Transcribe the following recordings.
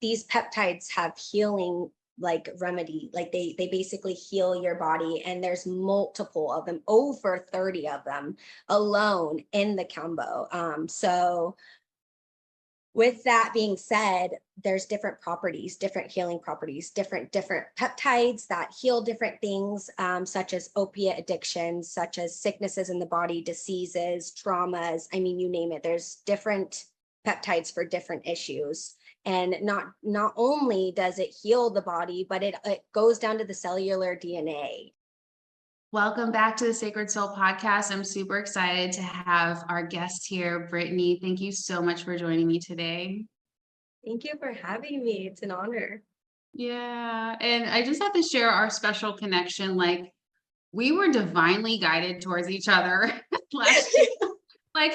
these peptides have healing like remedy, like they basically heal your body, and there's multiple of them, over 30 of them alone in the Kambo. So with that being said, there's different properties, different healing properties, different peptides that heal different things, such as opiate addictions, such as sicknesses in the body, diseases, traumas. I mean, you name it. There's different peptides for different issues. And not only does it heal the body, but it goes down to the cellular DNA. Welcome back to the Sacred Soul Podcast. I'm super excited to have our guest here, Brittani. Thank you so much for joining me today. Thank you for having me. It's an honor. Yeah, and I just have to share our special connection. Like, we were divinely guided towards each other last year. Like,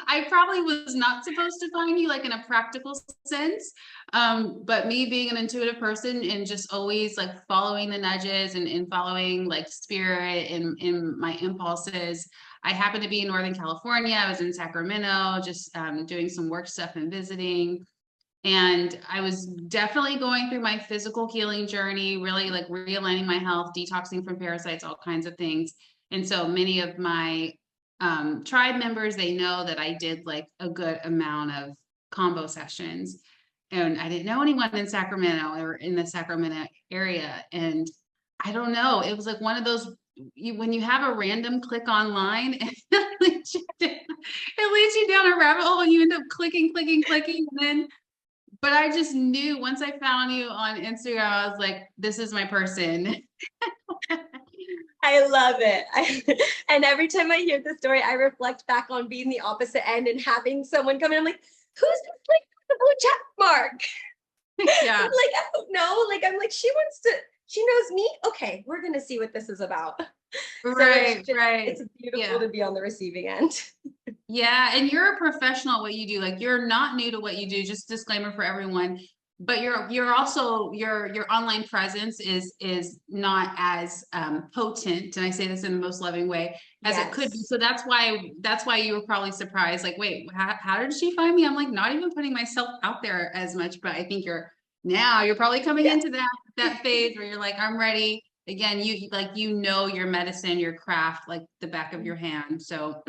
I probably was not supposed to find you like in a practical sense. But me being an intuitive person and just always like following the nudges and following like spirit and my impulses. I happened to be in Northern California. I was in Sacramento, just doing some work stuff and visiting. And I was definitely going through my physical healing journey, really like realigning my health, detoxing from parasites, all kinds of things. And so many of my tribe members, they know that I did like a good amount of Kambo sessions. And I didn't know anyone in Sacramento or in the Sacramento area. And I don't know, it was like one of those, when you have a random click online, it leads you down a rabbit hole and you end up clicking. And then, but I just knew once I found you on Instagram, I was like, this is my person. I love it. And every time I hear the story, I reflect back on being the opposite end and having someone come in. I'm like, who's this like the blue check mark? Yeah. I'm like, I don't know. Like, I'm like, she knows me. Okay, we're going to see what this is about. Right, right. It's beautiful to be on the receiving end. Yeah, and you're a professional at what you do. Like, you're not new to what you do. Just disclaimer for everyone. But you're also your online presence is not as potent, and I say this in the most loving way, as it could be. So that's why you were probably surprised. Like, wait, how did she find me? I'm like not even putting myself out there as much, but I think you're probably coming into that phase where you're like, I'm ready. Again, you know your medicine, your craft, like the back of your hand. So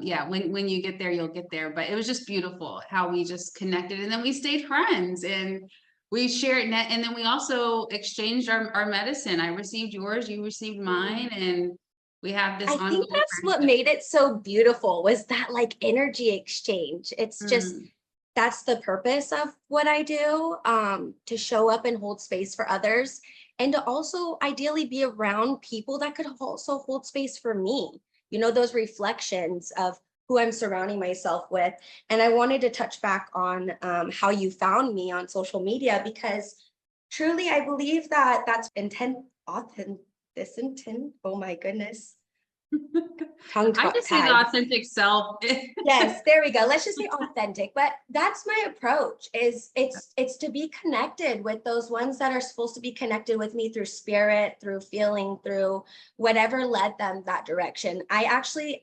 yeah, when you get there, you'll get there. But it was just beautiful how we just connected, and then we stayed friends and we shared and then we also exchanged our medicine. I received yours, you received mine, and we have this ongoing think that's friendship. what made it so beautiful, was that like energy exchange. It's just that's the purpose of what I do, to show up and hold space for others, and to also ideally be around people that could also hold space for me. You know, those reflections of who I'm surrounding myself with. And I wanted to touch back on how you found me on social media, because truly I believe that that's intent. Oh my goodness. I just say the authentic self. Yes, there we go. Let's just say authentic. But that's my approach, is it's to be connected with those ones that are supposed to be connected with me through spirit, through feeling, through whatever led them that direction. I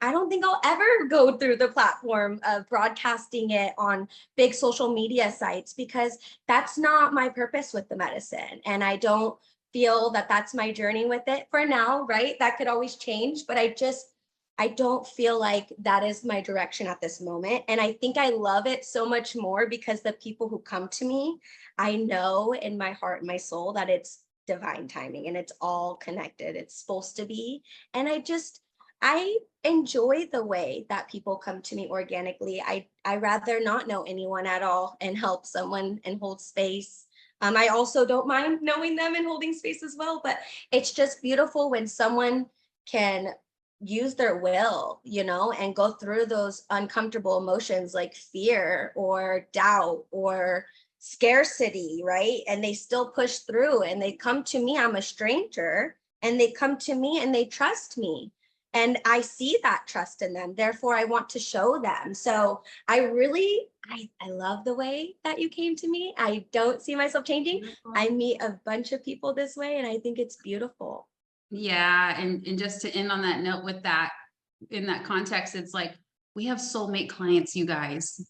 don't think I'll ever go through the platform of broadcasting it on big social media sites, because that's not my purpose with the medicine. And I don't feel that that's my journey with it for now, right? That could always change, but I don't feel like that is my direction at this moment. And I think I love it so much more because the people who come to me, I know in my heart and my soul that it's divine timing and it's all connected. It's supposed to be. And I enjoy the way that people come to me organically. I rather not know anyone at all and help someone and hold space. I also don't mind knowing them and holding space as well, but it's just beautiful when someone can use their will, you know, and go through those uncomfortable emotions like fear or doubt or scarcity, right? And they still push through and they come to me. I'm a stranger, and they come to me and they trust me. And I see that trust in them. Therefore, I want to show them. So I love the way that you came to me. I don't see myself changing. I meet a bunch of people this way, and I think it's beautiful. Yeah, and just to end on that note with that, in that context, it's like we have soulmate clients, you guys.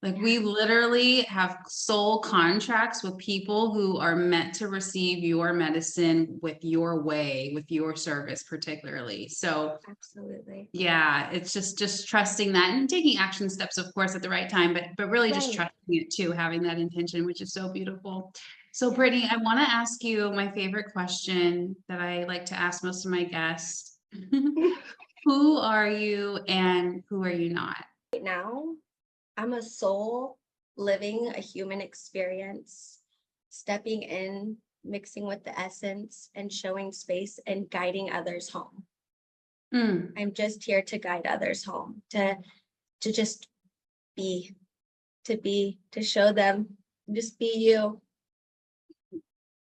Like we literally have soul contracts with people who are meant to receive your medicine with your way, with your service particularly. So Absolutely. yeah, it's just trusting that and taking action steps, of course, at the right time, but really just Right. trusting it too, having that intention, which is so beautiful. So Brittany, I want to ask you my favorite question that I like to ask most of my guests. Who are you and who are you not? Right now, I'm a soul living a human experience, stepping in, mixing with the essence, and showing space and guiding others home. Mm, I'm just here to guide others home, to just be, to show them, just be you.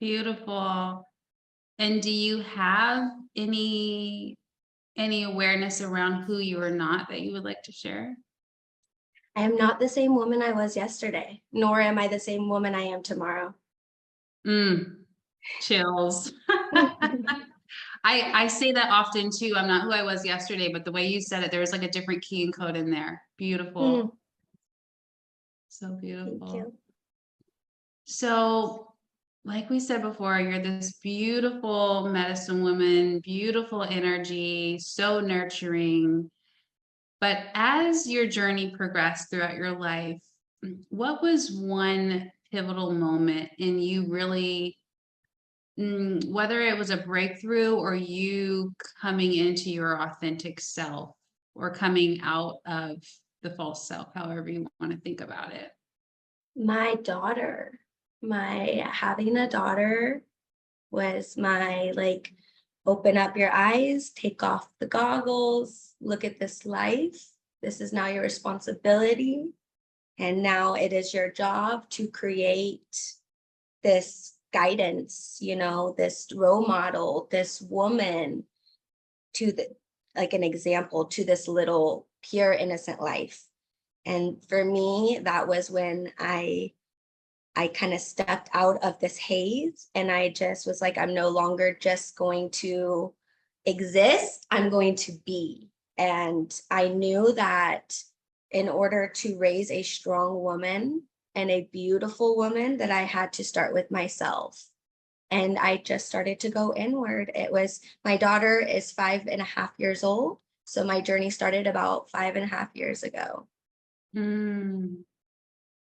beautiful. And do you have any awareness around who you are not that you would like to share? I am not the same woman I was yesterday, nor am I the same woman I am tomorrow. Mm, chills. I say that often too. I'm not who I was yesterday, but the way you said it, there was like a different key and code in there. Beautiful. So Thank beautiful. you. So, like we said before, you're this beautiful medicine woman, beautiful energy, so nurturing. But as your journey progressed throughout your life, what was one pivotal moment in you really, whether it was a breakthrough or you coming into your authentic self or coming out of the false self, however you want to think about it? My daughter, my having a daughter was my like, open up your eyes, take off the goggles, look at this life. This is now your responsibility. And now it is your job to create this guidance, this role model, this woman to the, like an example to this little pure, innocent life. And for me, that was when I kind of stepped out of this haze and I just was like, I'm no longer just going to exist, I'm going to be. And I knew that in order to raise a strong woman and a beautiful woman, that I had to start with myself. And I just started to go inward. It was, my daughter is 5.5 years old. So my journey started about 5.5 years ago. Mm,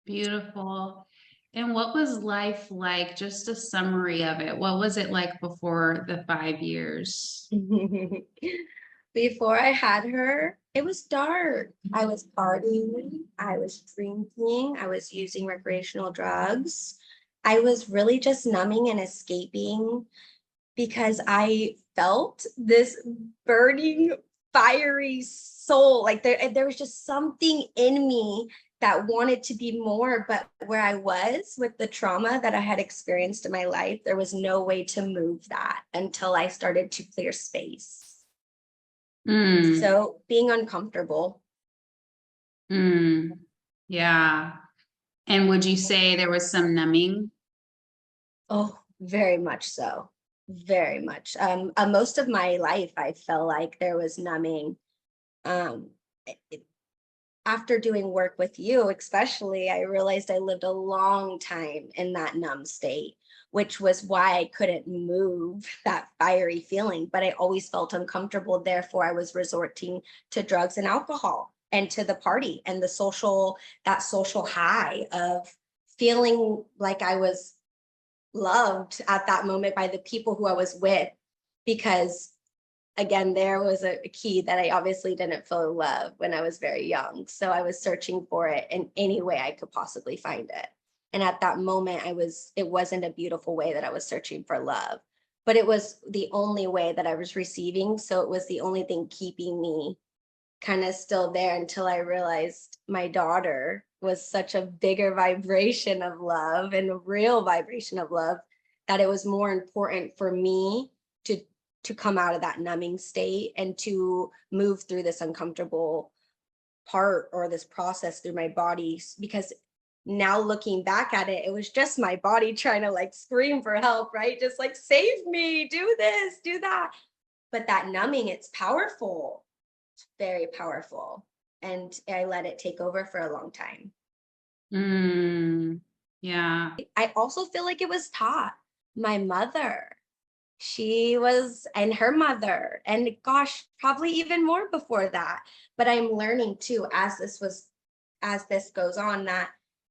beautiful. And what was life like? Just a summary of it. What was it like before the 5 years? Before I had her, it was dark. I was partying, I was drinking, I was using recreational drugs. I was really just numbing and escaping because I felt this burning, fiery soul. Like there was just something in me that wanted to be more, but where I was with the trauma that I had experienced in my life, there was no way to move that until I started to clear space. Mm, So being uncomfortable. mm, yeah. And would you say there was some numbing? Oh, very much so. Very much. Most of my life, I felt like there was numbing. Um, After doing work with you, especially, I realized I lived a long time in that numb state, which was why I couldn't move that fiery feeling. But I always felt uncomfortable. Therefore, I was resorting to drugs and alcohol and to the party and that social high of feeling like I was loved at that moment by the people who I was with, because again, there was a key that I obviously didn't feel love when I was very young. So I was searching for it in any way I could possibly find it. And at that moment, it wasn't a beautiful way that I was searching for love, but it was the only way that I was receiving. So it was the only thing keeping me kind of still there until I realized my daughter was such a bigger vibration of love and a real vibration of love, that it was more important for me to come out of that numbing state and to move through this uncomfortable part or this process through my body. Because now looking back at it, it was just my body trying to like scream for help, right? Just like, save me, do this, do that. But that numbing, it's powerful. It's very powerful. And I let it take over for a long time. Yeah. I also feel like it was taught. My mother, she was, and her mother, and gosh, probably even more before that. But I'm learning too, as this goes on, that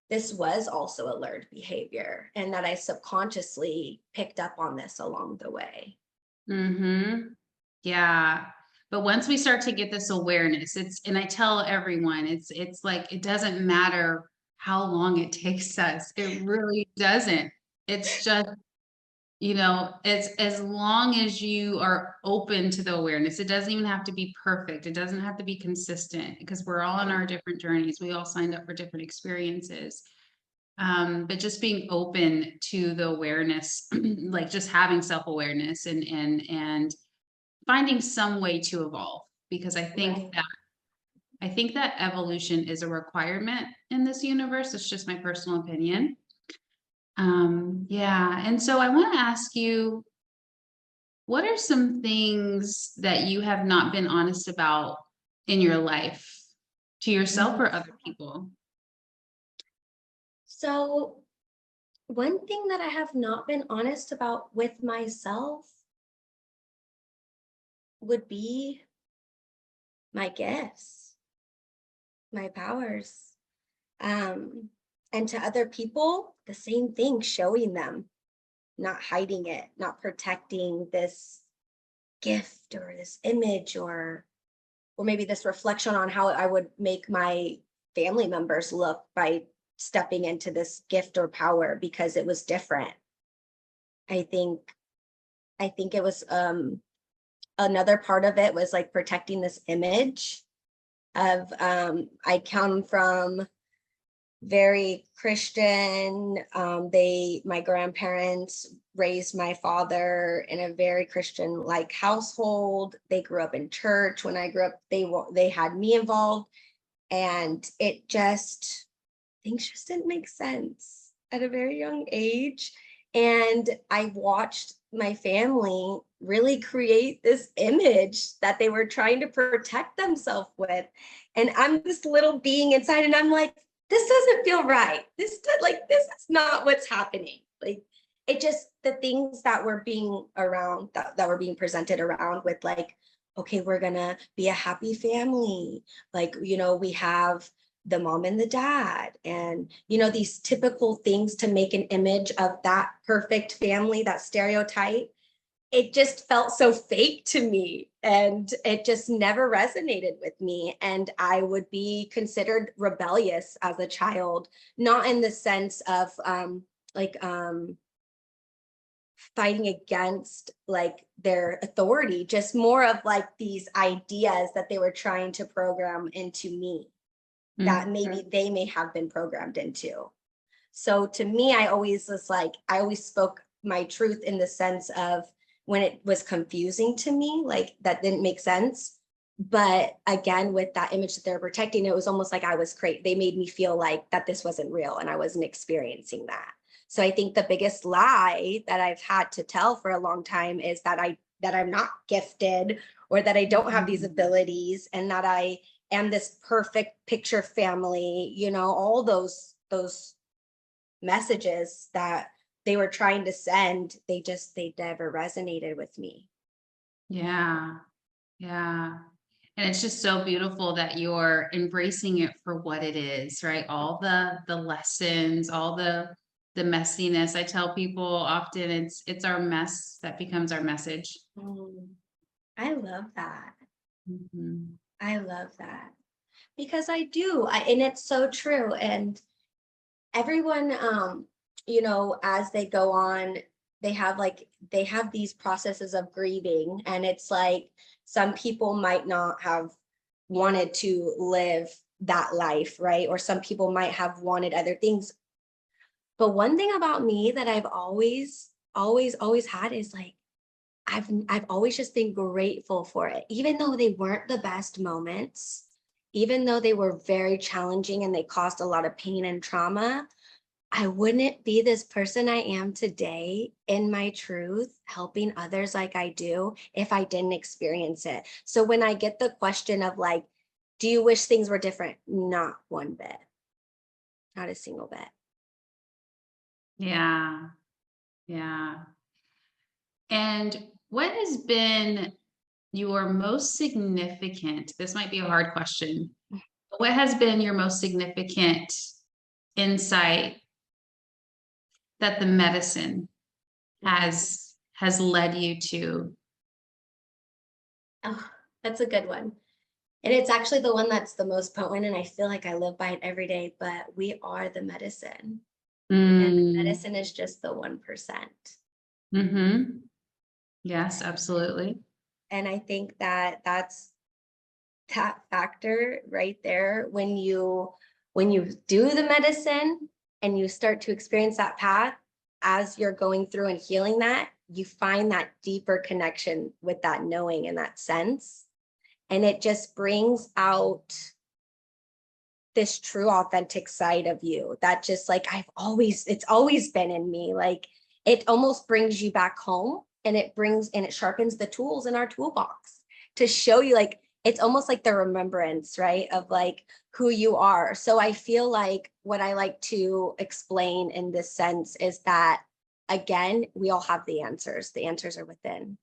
this was also a learned behavior and that I subconsciously picked up on this along the way. Yeah. But once we start to get this awareness, and I tell everyone, it's like, it doesn't matter how long it takes us. It really doesn't. It's just, it's as long as you are open to the awareness. It doesn't even have to be perfect. It doesn't have to be consistent, because we're all on our different journeys. We all signed up for different experiences. But just being open to the awareness, like just having self-awareness, and finding some way to evolve, because Right. I think that evolution is a requirement in this universe. It's just my personal opinion. Yeah. And so I want to ask you, what are some things that you have not been honest about in your life, to yourself or other people? So, one thing that I have not been honest about with myself would be my gifts, my powers. And to other people, the same thing, showing them, not hiding it, not protecting this gift or this image, or maybe this reflection on how I would make my family members look by stepping into this gift or power because it was different. I think it was another part of it was like protecting this image of I come from very Christian. My grandparents raised my father in a very Christian like household. They grew up in church. When I grew up, they had me involved, and things just didn't make sense at a very young age. And I watched my family really create this image that they were trying to protect themselves with. And I'm this little being inside, and I'm like, this doesn't feel right. This is not what's happening. Like, it just, the things that were being around, that were being presented around with, like, okay, we're gonna be a happy family. Like, we have the mom and the dad, and these typical things to make an image of that perfect family, that stereotype. It just felt so fake to me, and it just never resonated with me. And I would be considered rebellious as a child, not in the sense of like fighting against like their authority, just more of like these ideas that they were trying to program into me that maybe they may have been programmed into. So to me, I always spoke my truth in the sense of when it was confusing to me, like that didn't make sense. But again, with that image that they're protecting, it was almost like I was crazy. They made me feel like that this wasn't real and I wasn't experiencing that. So I think the biggest lie that I've had to tell for a long time is that I'm not gifted, or that I don't have these abilities, and that I am this perfect picture family, all those messages that they were trying to send, they never resonated with me. Yeah. Yeah. And it's just so beautiful that you're embracing it for what it is, right? All the lessons, all the messiness. I tell people often, it's our mess that becomes our message. Mm, I love that. Mhm. I love that because and it's so true. And everyone, as they go on, they have these processes of grieving, and it's like some people might not have wanted to live that life, right? Or some people might have wanted other things. But one thing about me that I've always had is like, I've always just been grateful for it, even though they weren't the best moments, even though they were very challenging and they caused a lot of pain and trauma. I wouldn't be this person I am today in my truth, helping others like I do, if I didn't experience it. So when I get the question of like, do you wish things were different? Not one bit. not a single bit. Yeah. Yeah. And what has been your most significant, this might be a hard question, but what has been your most significant insight that the medicine has led you to? Oh, that's a good one. And it's actually the one that's the most potent, and I feel like I live by it every day, but we are the medicine. And the Mm. medicine is just the 1%. Mm-hmm. Yes, absolutely. And I think that that's that factor right there. When you do the medicine and you start to experience that path as you're going through and healing that, you find that deeper connection with that knowing and that sense. And it just brings out this true authentic side of you that just like it's always been in me. Like it almost brings you back home, and it sharpens the tools in our toolbox to show you, like it's almost like the remembrance, right, of like who you are. So I feel like what I like to explain in this sense is that, again, we all have the answers. The answers are within.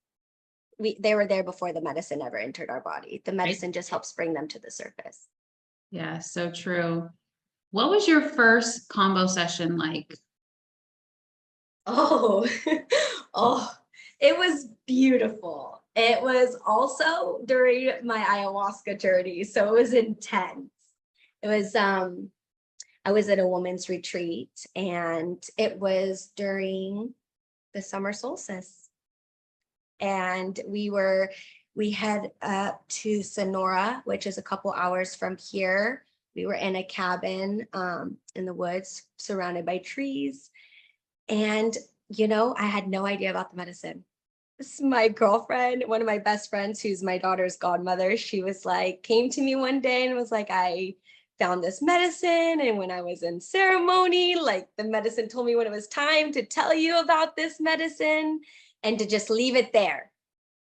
They were there before the medicine ever entered our body. The medicine just helps bring them to the surface. Yeah, so true. What was your first combo session like? Oh, oh, it was beautiful. It was also during my ayahuasca journey, so it was intense. It was I was at a woman's retreat, and it was during the summer solstice. And we head up to Sonora, which is a couple hours from here. We were in a cabin in the woods surrounded by trees. And, I had no idea about the medicine. My girlfriend, one of my best friends, who's my daughter's godmother, she was like, came to me one day and was like, I found this medicine. And when I was in ceremony, like the medicine told me when it was time to tell you about this medicine and to just leave it there.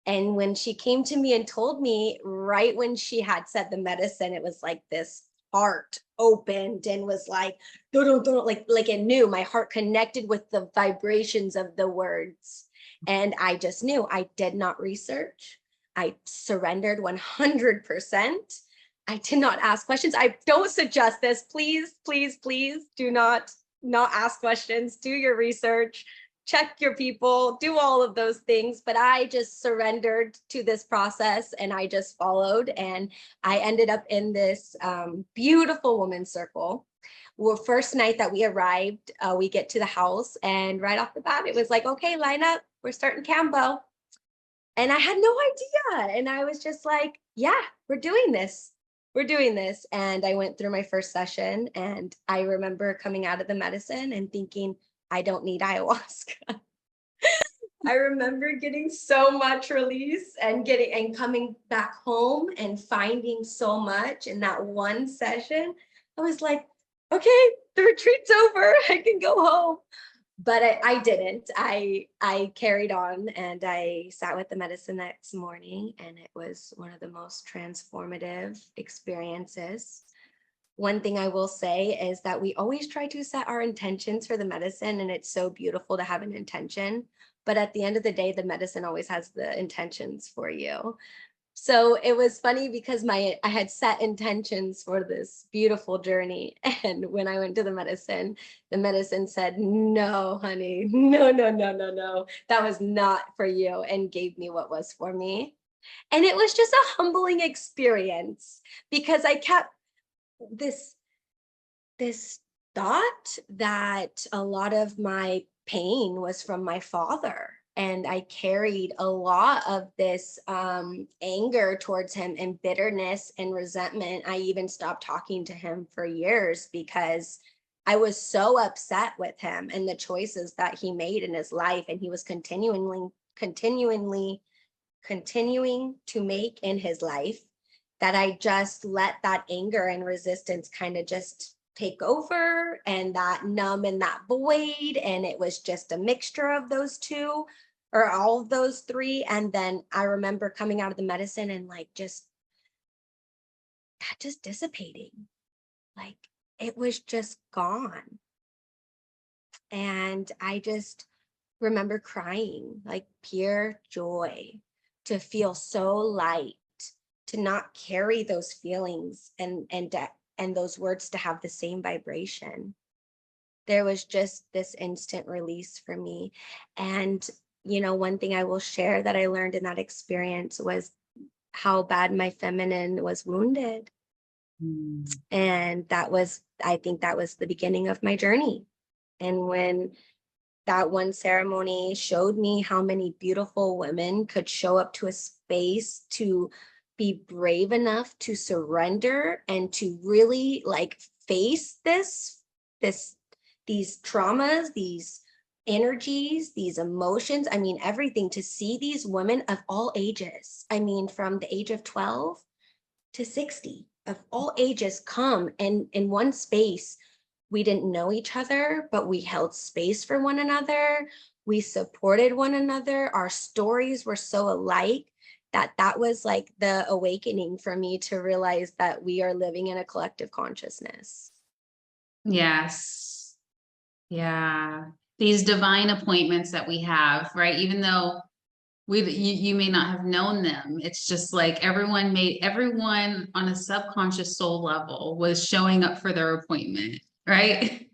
And when she came to me and told me, right when she had said the medicine, it was like this heart opened and was like, like it knew. My heart connected with the vibrations of the words. And I just knew. I did not research. I surrendered 100%. I did not ask questions. I don't suggest this. Please, please, please do not ask questions. Do your research, check your people, do all of those things. But I just surrendered to this process and I just followed. And I ended up in this beautiful women's circle. Well, first night that we arrived, we get to the house, and right off the bat, it was like, okay, line up, we're starting Kambo. And I had no idea. And I was just like, yeah, we're doing this. We're doing this. And I went through my first session, and I remember coming out of the medicine and thinking, I don't need ayahuasca. I remember getting so much release and coming back home and finding so much in that one session. I was like, okay, the retreat's over. I can go home. But I didn't. I carried on, and I sat with the medicine next morning, and it was one of the most transformative experiences. One thing I will say is that we always try to set our intentions for the medicine, and it's so beautiful to have an intention. But at the end of the day, the medicine always has the intentions for you. So it was funny because I had set intentions for this beautiful journey. And when I went to the medicine said, no, honey, no, no, no, no, no. That was not for you, and gave me what was for me. And it was just a humbling experience because I kept this thought that a lot of my pain was from my father, and I carried a lot of this anger towards him and bitterness and resentment. I even stopped talking to him for years because I was so upset with him and the choices that he made in his life, and he was continuing to make in his life, that I just let that anger and resistance kind of just take over, and that numb and that void. And it was just a mixture of those two, or all of those three. And then I remember coming out of the medicine and like just dissipating. Like it was just gone. And I just remember crying, like pure joy, to feel so light, to not carry those feelings and those words to have the same vibration. There was just this instant release for me. And, one thing I will share that I learned in that experience was how bad my feminine was wounded. And I think that was the beginning of my journey. And when that one ceremony showed me how many beautiful women could show up to a space to be brave enough to surrender and to really like face these traumas, these energies, these emotions. I mean, everything, to see these women of all ages. I mean, from the age of 12 to 60, of all ages, come and in one space. We didn't know each other, but we held space for one another. We supported one another. Our stories were so alike that was like the awakening for me to realize that we are living in a collective consciousness. Yes. Yeah. These divine appointments that we have, right? Even though you may not have known them, it's just like everyone on a subconscious soul level was showing up for their appointment, right?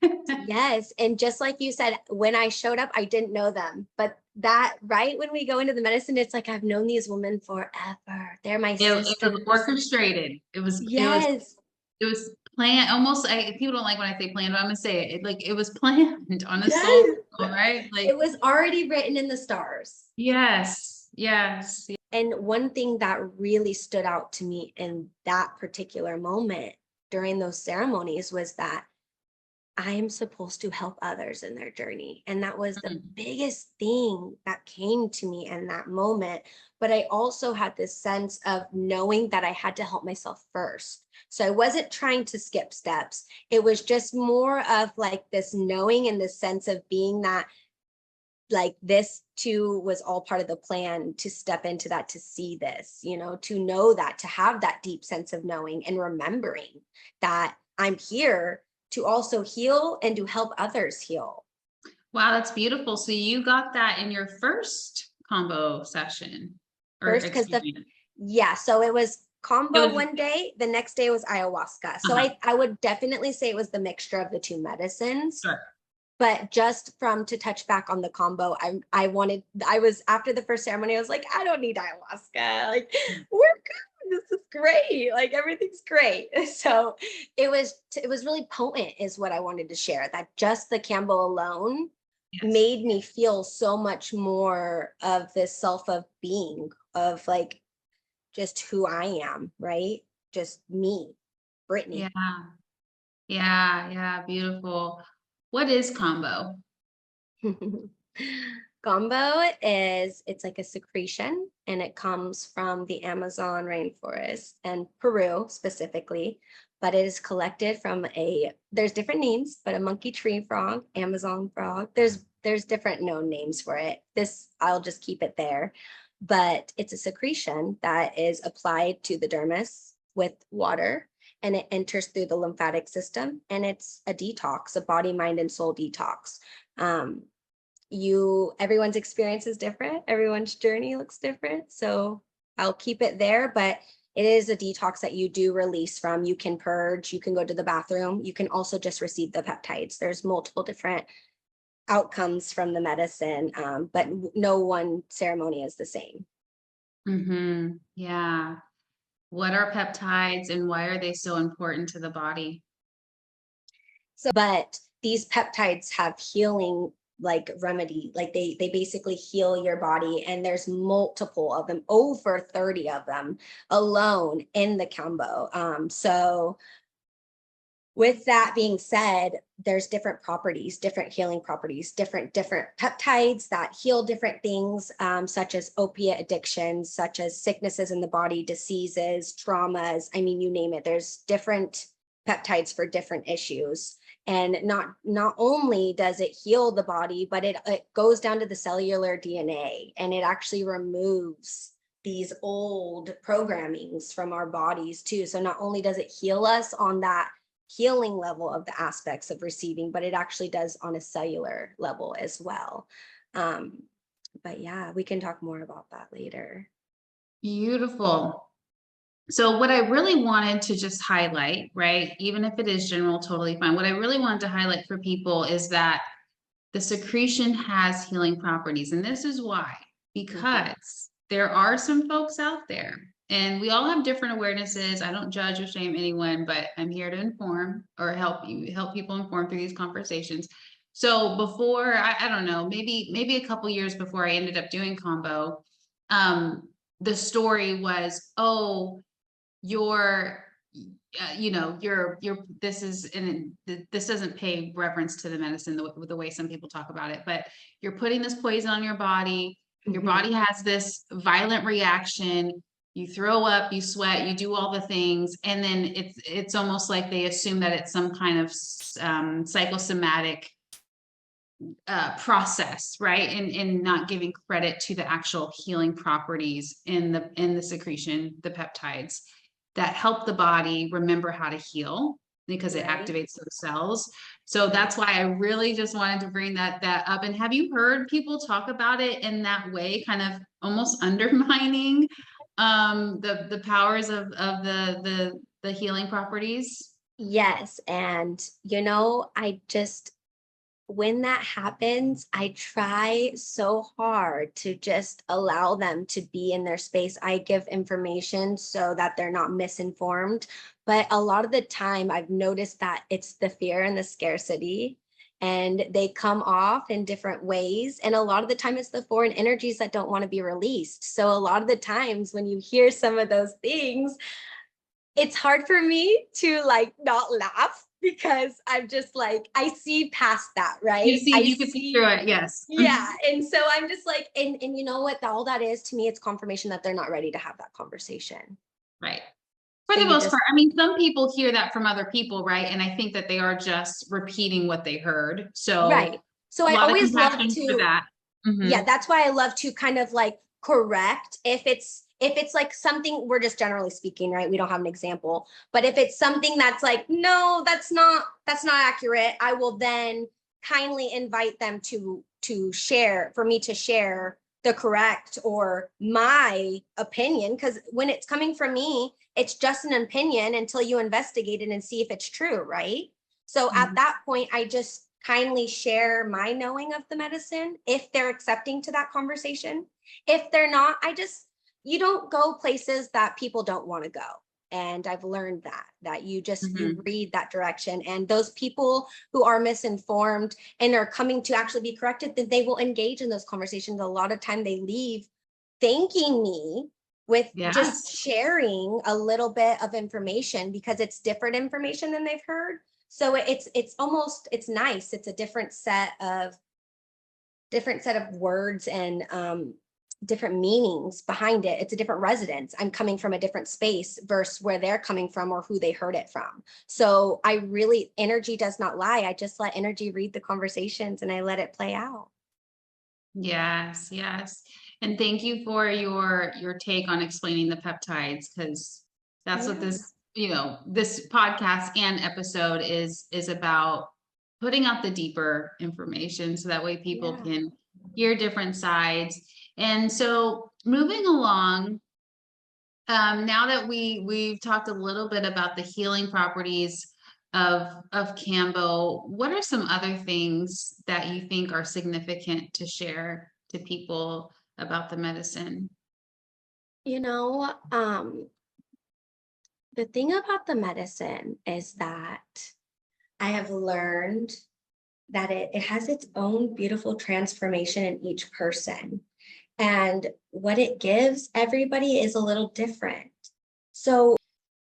Yes. And just like you said, when I showed up, I didn't know them. But that, right when we go into the medicine, it's like I've known these women forever. They're my sisters. It was orchestrated. Yes. It was planned. Almost, people don't like when I say planned, but I'm gonna say it. Like it was planned on a soul Yes. level, right? Like It was already written in the stars. yes, yes. And one thing that really stood out to me in that particular moment during those ceremonies was that I am supposed to help others in their journey. And that was the biggest thing that came to me in that moment. But I also had this sense of knowing that I had to help myself first. So I wasn't trying to skip steps. It was just more of like this knowing and this sense of being that like this too was all part of the plan, to step into that, to see this, to know that, to have that deep sense of knowing and remembering that I'm here to also heal and to help others heal. Wow, that's beautiful. So you got that in your first combo session or First, because experience. so it was Kambo It was, one day, the next day was ayahuasca. So I would definitely say it was the mixture of the two medicines. sure. But just to touch back on the Kambo, I was after the first ceremony, I was like, I don't need ayahuasca. Like, we're good. This is great. Like, everything's great. So it was really potent, is what I wanted to share. That just the Kambo alone made me feel so much more of this self of being, of like just who I am, right? Just me, Brittani. Yeah. Yeah. Beautiful. What is Kambo? Kambo it's like a secretion, and it comes from the Amazon rainforest and Peru specifically, but it is collected from there's different names, but a monkey tree frog, Amazon frog. There's different known names for it. I'll just keep it there. But it's a secretion that is applied to the dermis with water, and it enters through the lymphatic system, and it's a detox, a body, mind, and soul detox. Everyone's experience is different. Everyone's journey looks different. So I'll keep it there, but it is a detox that you do release from. You can purge, you can go to the bathroom. You can also just receive the peptides. There's multiple different outcomes from the medicine, but no one ceremony is the same. Yeah. What are peptides and why are they so important to the body? But these peptides have healing like remedy, like they basically heal your body, and there's multiple of them, over 30 of them alone in the Kambo. So with that being said, there's different properties, different healing properties, different peptides that heal different things, such as opiate addictions, such as sicknesses in the body, diseases, traumas. I mean, you name it. There's different peptides for different issues. And not only does it heal the body, but it goes down to the cellular DNA, and it actually removes these old programmings from our bodies too. So not only does it heal us on that healing level of the aspects of receiving, but it actually does on a cellular level as well. But yeah, we can talk more about that later. Beautiful. So what I really wanted to just highlight, right, even if it is general, totally fine. What I really wanted to highlight for people is that the secretion has healing properties. And this is why, because there are some folks out there, and we all have different awarenesses. I don't judge or shame anyone, but I'm here to inform or help people inform through these conversations. So before, I don't know, maybe a couple years before I ended up doing Kambo, the story was, oh, you're this is, and this doesn't pay reference to the medicine the way some people talk about it, but you're putting this poison on your body. Your body has this violent reaction. You throw up, you sweat, you do all the things, and then it's almost like they assume that it's some kind of psychosomatic process, right? And not giving credit to the actual healing properties in the secretion, the peptides that help the body remember how to heal, because it activates those cells. So that's why I really just wanted to bring that up. And have you heard people talk about it in that way, kind of almost undermining the powers of the healing properties? Yes. And, when that happens, I try so hard to just allow them to be in their space. I give information so that they're not misinformed. But a lot of the time, I've noticed that it's the fear and the scarcity, and they come off in different ways. And a lot of the time, it's the foreign energies that don't want to be released. So a lot of the times when you hear some of those things, it's hard for me to not laugh, because I'm just I see past that, right? You can see through it. Yes. Yeah. And so I'm just and you know what, all that is to me, it's confirmation that they're not ready to have that conversation. Right. For So the most part, I mean, some people hear that from other people, right? And I think that they are just repeating what they heard. So right. So a I lot of always love compassion for to, that. yeah, that's why I love to kind of correct if it's something, we're just generally speaking, right? We don't have an example, but if it's something that's no, that's not accurate, I will then kindly invite them to share, for me to share the correct or my opinion, because when it's coming from me, it's just an opinion until you investigate it and see if it's true, right? So at that point, I just kindly share my knowing of the medicine if they're accepting to that conversation. If they're not, you don't go places that people don't want to go. And I've learned that you just, you read that direction, and those people who are misinformed and are coming to actually be corrected, then they will engage in those conversations. A lot of time they leave thanking me with just sharing a little bit of information, because it's different information than they've heard. So it's almost, it's nice. It's a different set of words and different meanings behind it. It's a different resonance. I'm coming from a different space versus where they're coming from or who they heard it from. So energy does not lie. I just let energy read the conversations and I let it play out. Yes, yes. And thank you for your take on explaining the peptides, because that's what this, this podcast and episode is about, putting out the deeper information so that way people can hear different sides. And so moving along, now that we've talked a little bit about the healing properties of Kambo, what are some other things that you think are significant to share to people about the medicine? The thing about the medicine is that I have learned that it has its own beautiful transformation in each person. And what it gives everybody is a little different. So,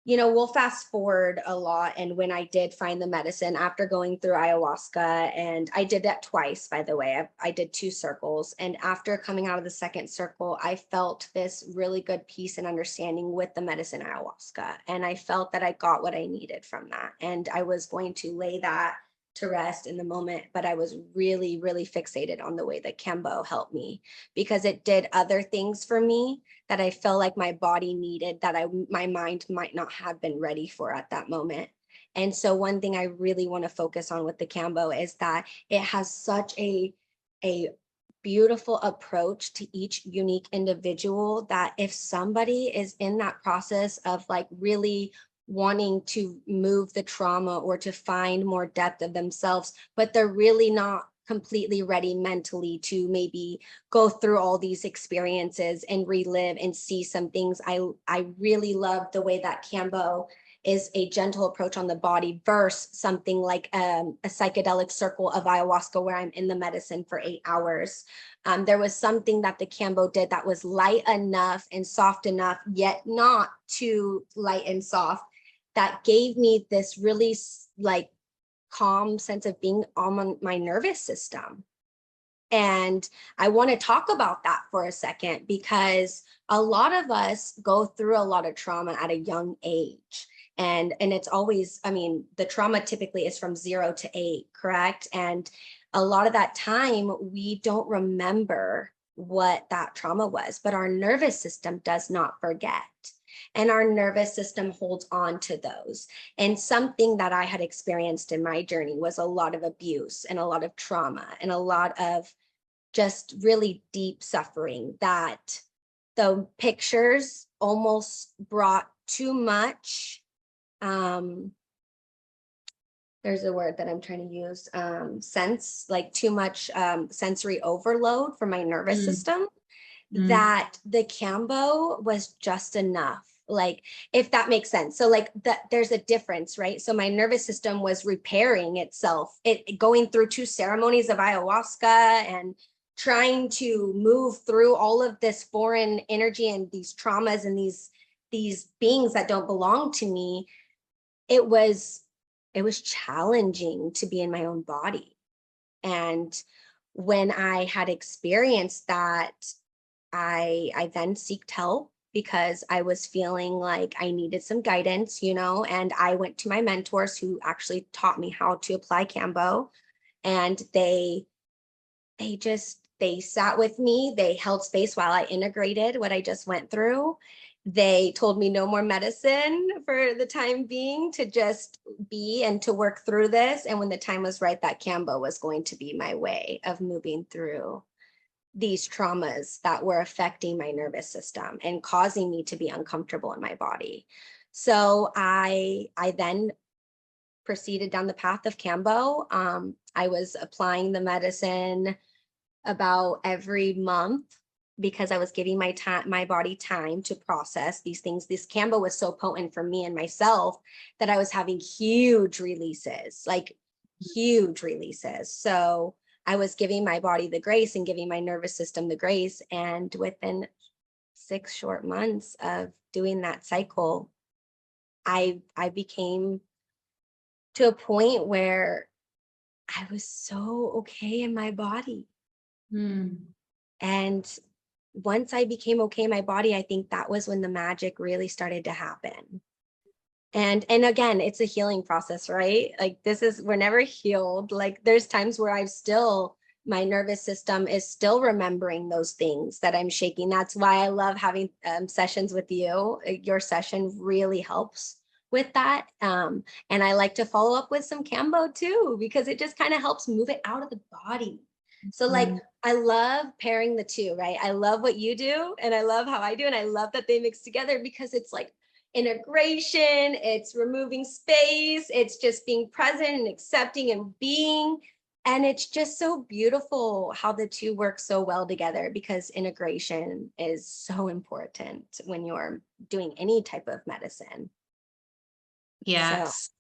we'll fast forward a lot. And when I did find the medicine after going through ayahuasca, and I did that twice, by the way, I did 2 circles. And after coming out of the second circle, I felt this really good peace and understanding with the medicine ayahuasca. And I felt that I got what I needed from that. And I was going to lay that to rest in the moment, but I was really, really fixated on the way that Kambo helped me, because it did other things for me that I felt like my body needed, that my mind might not have been ready for at that moment. And so one thing I really want to focus on with the Kambo is that it has such a beautiful approach to each unique individual, that if somebody is in that process of like really wanting to move the trauma or to find more depth of themselves, but they're really not completely ready mentally to maybe go through all these experiences and relive and see some things. I really love the way that Kambo is a gentle approach on the body versus something like a psychedelic circle of ayahuasca where I'm in the medicine for 8 hours. There was something that the Kambo did that was light enough and soft enough, yet not too light and soft, that gave me this really like calm sense of being on my nervous system. And I want to talk about that for a second, because a lot of us go through a lot of trauma at a young age. And it's always, I mean, the trauma typically is from 0 to 8, correct? And a lot of that time, we don't remember what that trauma was, but our nervous system does not forget. And our nervous system holds on to those. And something that I had experienced in my journey was a lot of abuse and a lot of trauma and a lot of just really deep suffering, that the pictures almost brought too much. There's a word that I'm trying to use, sense, like too much sensory overload for my nervous system, that the Kambo was just enough. Like, if that makes sense. So like there's a difference, right? So my nervous system was repairing itself, going through 2 ceremonies of ayahuasca and trying to move through all of this foreign energy and these traumas and these beings that don't belong to me. It was challenging to be in my own body. And when I had experienced that, I then sought help, because I was feeling like I needed some guidance, and I went to my mentors who actually taught me how to apply Kambo. And they sat with me, they held space while I integrated what I just went through. They told me no more medicine for the time being, to just be and to work through this. And when the time was right, that Kambo was going to be my way of moving through these traumas that were affecting my nervous system and causing me to be uncomfortable in my body. So I then proceeded down the path of Kambo. I was applying the medicine about every month, because I was giving my body time to process these things. This Kambo was so potent for me and myself that I was having huge releases, like huge releases. So I was giving my body the grace and giving my nervous system the grace. And within 6 short months of doing that cycle, I became to a point where I was so okay in my body. And once I became okay in my body, I think that was when the magic really started to happen. And again, it's a healing process, right? Like, we're never healed. Like, there's times where my nervous system is still remembering those things that I'm shaking. That's why I love having sessions with you. Your session really helps with that. And I like to follow up with some Kambo too, because it just kind of helps move it out of the body. So like, I love pairing the two, right? I love what you do and I love how I do. And I love that they mix together, because it's like integration, it's removing space, it's just being present and accepting and being. And it's just so beautiful how the two work so well together, because integration is so important when you're doing any type of medicine. Yes. So,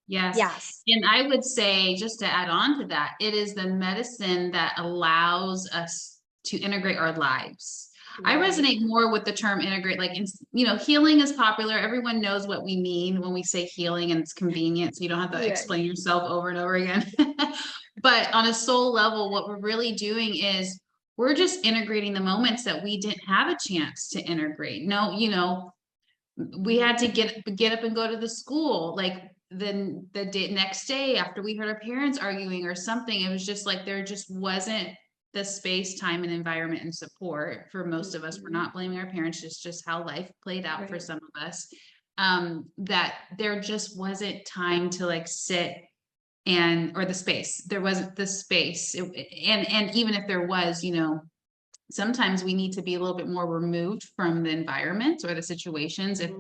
Yes. yes. And I would say, just to add on to that, it is the medicine that allows us to integrate our lives. I resonate more with the term integrate, like, healing is popular. Everyone knows what we mean when we say healing, and it's convenient. So you don't have to explain yourself over and over again. But on a soul level, what we're really doing is we're just integrating the moments that we didn't have a chance to integrate. No, we had to get up and go to the school. Like, then the next day after we heard our parents arguing or something, it was just like, there just wasn't the space, time, and environment and support for most of us. We're not blaming our parents, just how life played out for some of us. that there just wasn't time to like sit or the space. There wasn't the space. And even if there was, sometimes we need to be a little bit more removed from the environment or the situations. If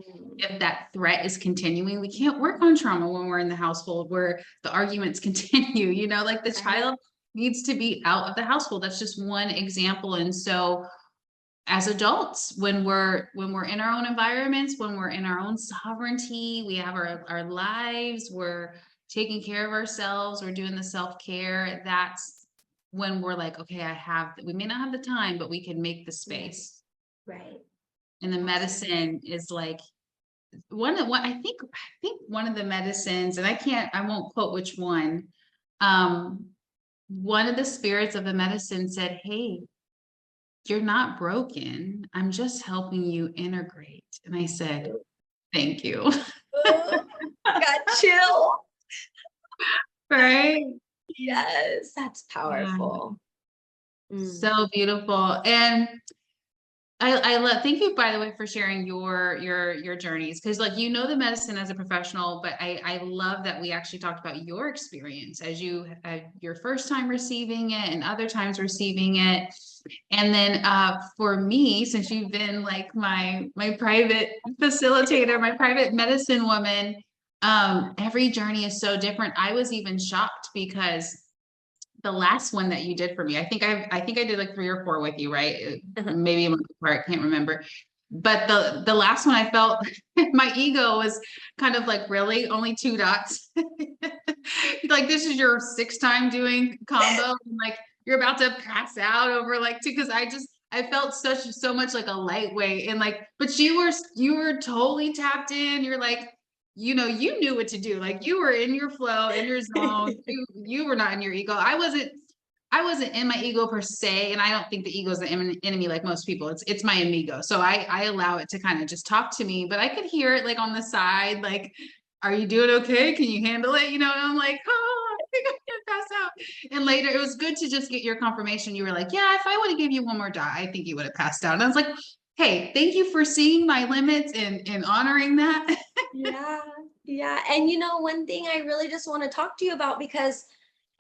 that threat is continuing, we can't work on trauma when we're in the household where the arguments continue, like the child needs to be out of the household. That's just one example. And so as adults, when we're in our own environments, when we're in our own sovereignty, we have our lives, we're taking care of ourselves, we're doing the self-care, that's when we're like, okay, we may not have the time, but we can make the space. Right. And the medicine is like I think one of the medicines, and I won't quote which one. One of the spirits of the medicine said, hey, you're not broken. I'm just helping you integrate. And I said, thank you. Got chill. Right? Yes, that's powerful. So beautiful. And I love, thank you, by the way, for sharing your journeys. Cause like, the medicine as a professional, but I love that we actually talked about your experience as you had your first time receiving it and other times receiving it. And then, for me, since you've been like my private facilitator, my private medicine woman, every journey is so different. I was even shocked because the last one that you did for me, I think I did like 3 or 4 with you, right? Maybe a month apart, can't remember. But the last one I felt my ego was kind of like, really only 2 dots. Like, this is your 6th time doing Kambo. Like, you're about to pass out over like 2, because I felt so much like a lightweight, and like, but you were totally tapped in. You're like, you knew what to do. Like, you were in your flow, in your zone. You were not in your ego. I wasn't in my ego per se. And I don't think the ego is the enemy like most people. It's my amigo. So I allow it to kind of just talk to me, but I could hear it like on the side, like, are you doing okay? Can you handle it? And I'm like, oh, I think I'm gonna pass out. And later it was good to just get your confirmation. You were like, yeah, if I would have given you one more dot, I think you would have passed out. And I was like, hey, thank you for seeing my limits and honoring that. Yeah. And one thing I really just want to talk to you about, because,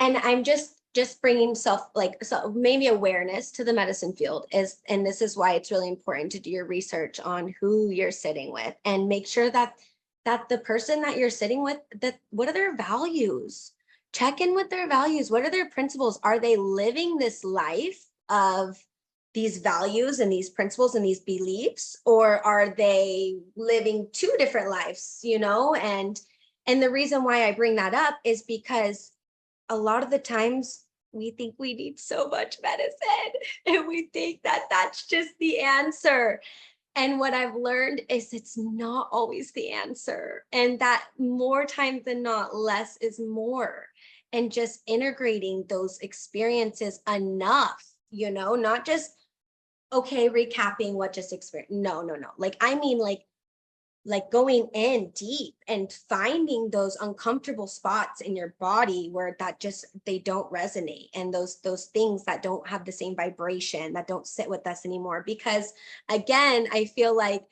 and I'm just bringing so maybe awareness to the medicine field and this is why it's really important to do your research on who you're sitting with and make sure that the person that you're sitting with, that what are their values? Check in with their values. What are their principles? Are they living this life of these values and these principles and these beliefs, or are they living 2 different lives, and the reason why I bring that up is because a lot of the times we think we need so much medicine and we think that that's just the answer. And what I've learned is it's not always the answer, and that more times than not, less is more, and just integrating those experiences enough, not just, okay, recapping what just experienced. No. Like, I mean, like going in deep and finding those uncomfortable spots in your body where they don't resonate, and those things that don't have the same vibration, that don't sit with us anymore. Because again, I feel like,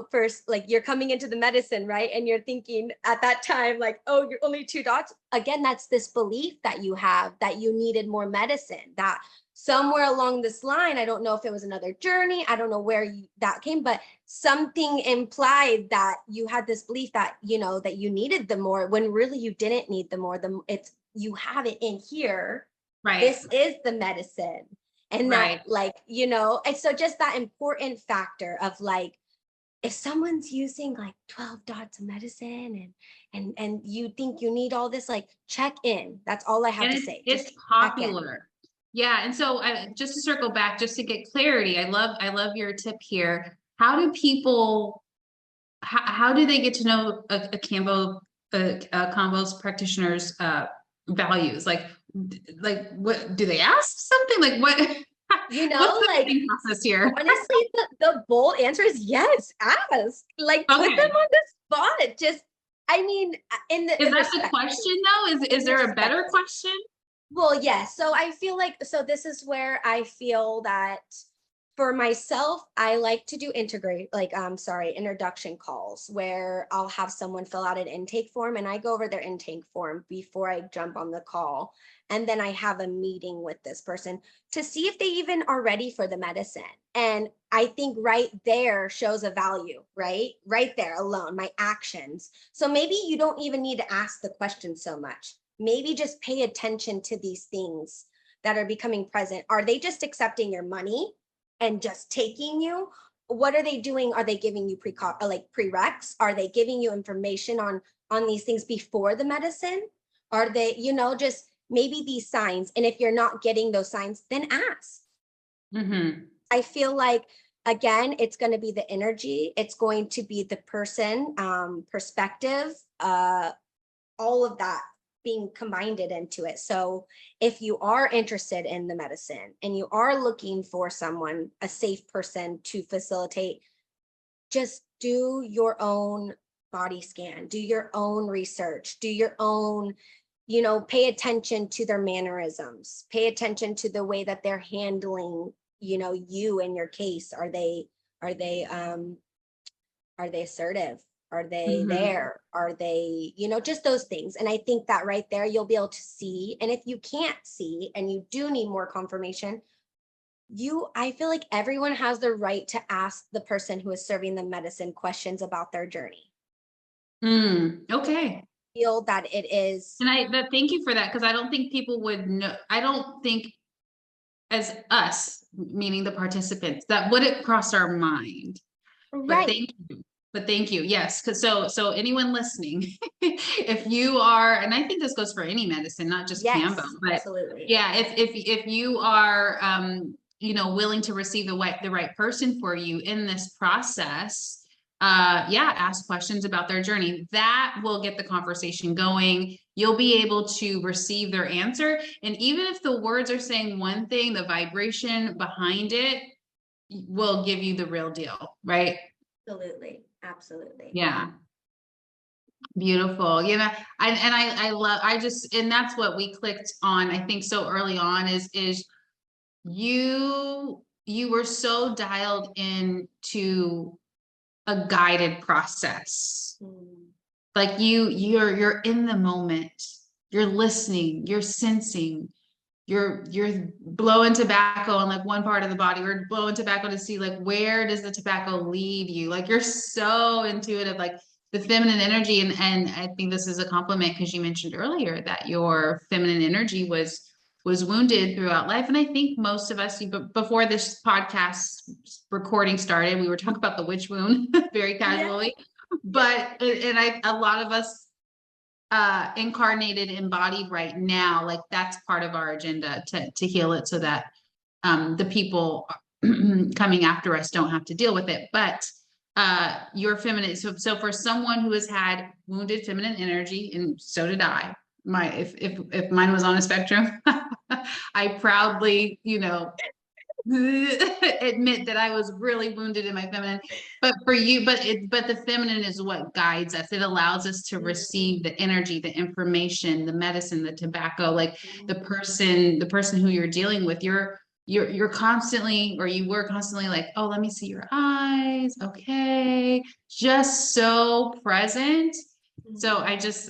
first, like, you're coming into the medicine, right? And you're thinking at that time, like, oh, you're only 2 dots. Again, that's this belief that you have that you needed more medicine, that somewhere along this line, I don't know if it was another journey, I don't know where that came, but something implied that you had this belief that, that you needed the more, when really you didn't need the more. You have it in here. Right. This is the medicine. And right. That, like, and so just that important factor of like, if someone's using like 12 dots of medicine and you think you need all this, like, check in. That's all I have to say. It's popular. Yeah. And so just to circle back, just to get clarity, I love your tip here. How do people, how do they get to know a Kambo's practitioner's values? Like what do they ask something? Like what? What's the thinking process here? Honestly, the bold answer is yes. Ask. Like, put them on the spot. Just, I mean, is that the question though? Is there a better question? Well, yes. So I feel like, this is where I feel that For myself, I like to do introduction calls where I'll have someone fill out an intake form and I go over their intake form before I jump on the call. And then I have a meeting with this person to see if they even are ready for the medicine. And I think right there shows a value, right? Right there alone, my actions. So maybe you don't even need to ask the question so much. Maybe just pay attention to these things that are becoming present. Are they just accepting your money and just taking you? What are they doing? Are they giving you prereqs? Are they giving you information on these things before the medicine? Are they, just maybe these signs? And if you're not getting those signs, then ask. Mm-hmm. I feel like, again, it's going to be the energy. It's going to be the person, perspective, all of that being combined into it. So if you are interested in the medicine and you are looking for someone, a safe person to facilitate, just do your own body scan, do your own research, do your own, pay attention to their mannerisms, pay attention to the way that they're handling, you and your case. Are they assertive? Are they there? Are they, just those things. And I think that right there, you'll be able to see. And if you can't see and you do need more confirmation, I feel like everyone has the right to ask the person who is serving the medicine questions about their journey. Okay. Feel that it is. And but thank you for that. Cause I don't think people would know. I don't think as us, meaning the participants, that would it cross our mind. Right. But thank you. But thank you. Yes. Cause so anyone listening, if you are, and I think this goes for any medicine, not just Yes, Kambo, but absolutely. yeah, if you are, willing to receive the right person for you in this process, ask questions about their journey. That will get the conversation going. You'll be able to receive their answer. And even if the words are saying one thing, the vibration behind it will give you the real deal, right? Absolutely. Yeah. Beautiful. I love, and that's what we clicked on, I think so early on is you were so dialed into a guided process. Like you're in the moment, you're listening, you're sensing, you're blowing tobacco on like one part of the body, or blowing tobacco to see like where does the tobacco lead you. Like you're so intuitive, like the feminine energy. And I think this is a compliment because you mentioned earlier that your feminine energy was wounded throughout life. And I think most of us, before this podcast recording started, we were talking about the witch wound very casually. But a lot of us incarnated, embodied right now, like that's part of our agenda to heal it so that the people coming after us don't have to deal with it. But your feminine, so for someone who has had wounded feminine energy, and so did I, if mine was on a spectrum, I proudly admit that I was really wounded in my feminine. But for you, but the feminine is what guides us. It allows us to receive the energy, the information, the medicine, the tobacco, like the person who you're dealing with. You're constantly, or you were constantly like, oh, let me see your eyes. Okay. Just so present. So I just,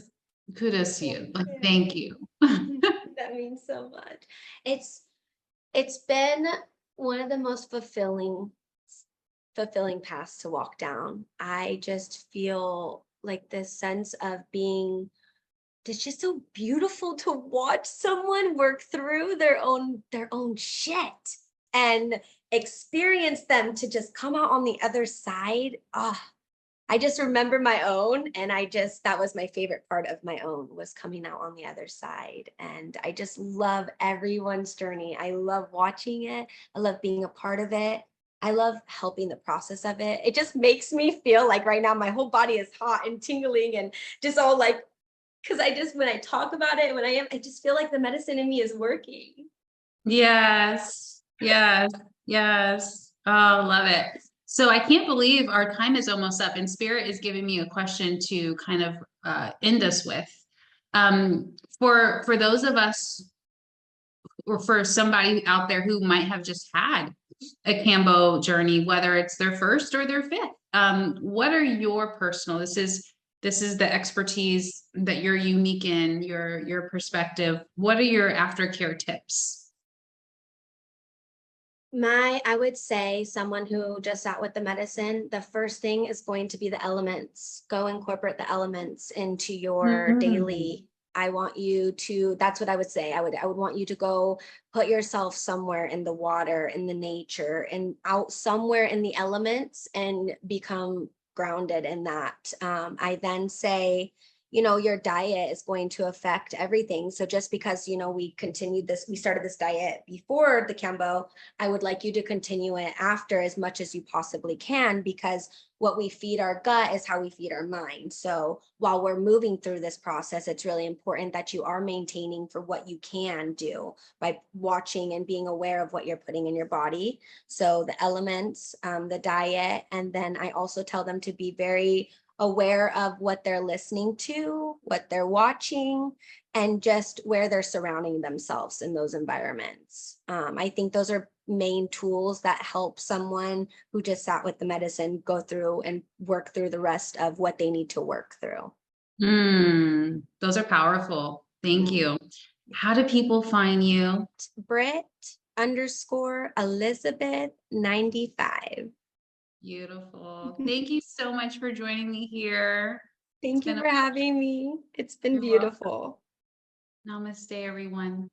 kudos to you. Like, thank you. That means so much. It's been one of the most fulfilling paths to walk down. I just feel like this sense of being, it's just so beautiful to watch someone work through their own shit and experience them to just come out on the other side. I just remember my own, and that was my favorite part of my own, was coming out on the other side. And I just love everyone's journey. I love watching it. I love being a part of it. I love helping the process of it. It just makes me feel like right now my whole body is hot and tingling and just all like, because when I talk about it, I just feel like the medicine in me is working. Yes. Oh, love it. So I can't believe our time is almost up, and Spirit is giving me a question to kind of end us with. For those of us, or for somebody out there who might have just had a Kambo journey, whether it's their first or their fifth. What are your personal, this is the expertise that you're unique in, your perspective. What are your aftercare tips? I would say someone who just sat with the medicine, the first thing is going to be the elements. Go incorporate the elements into your Mm. daily. I want you to, that's what I would say. I would want you to go put yourself somewhere in the water, in the nature, and out somewhere in the elements and become grounded in that. I then say, your diet is going to affect everything. So just because, we started this diet before the Kambo, I would like you to continue it after as much as you possibly can, because what we feed our gut is how we feed our mind. So while we're moving through this process, it's really important that you are maintaining for what you can do by watching and being aware of what you're putting in your body. So the elements, the diet, and then I also tell them to be very aware of what they're listening to, what they're watching, and just where they're surrounding themselves in those environments. I think those are main tools that help someone who just sat with the medicine go through and work through the rest of what they need to work through. Those are powerful. Thank Mm. you. How do people find you? Britt_Elizabeth 95. Beautiful. Thank you so much for joining me here. It's Thank you been a for having me. It's been pleasure. beautiful. Namaste, everyone.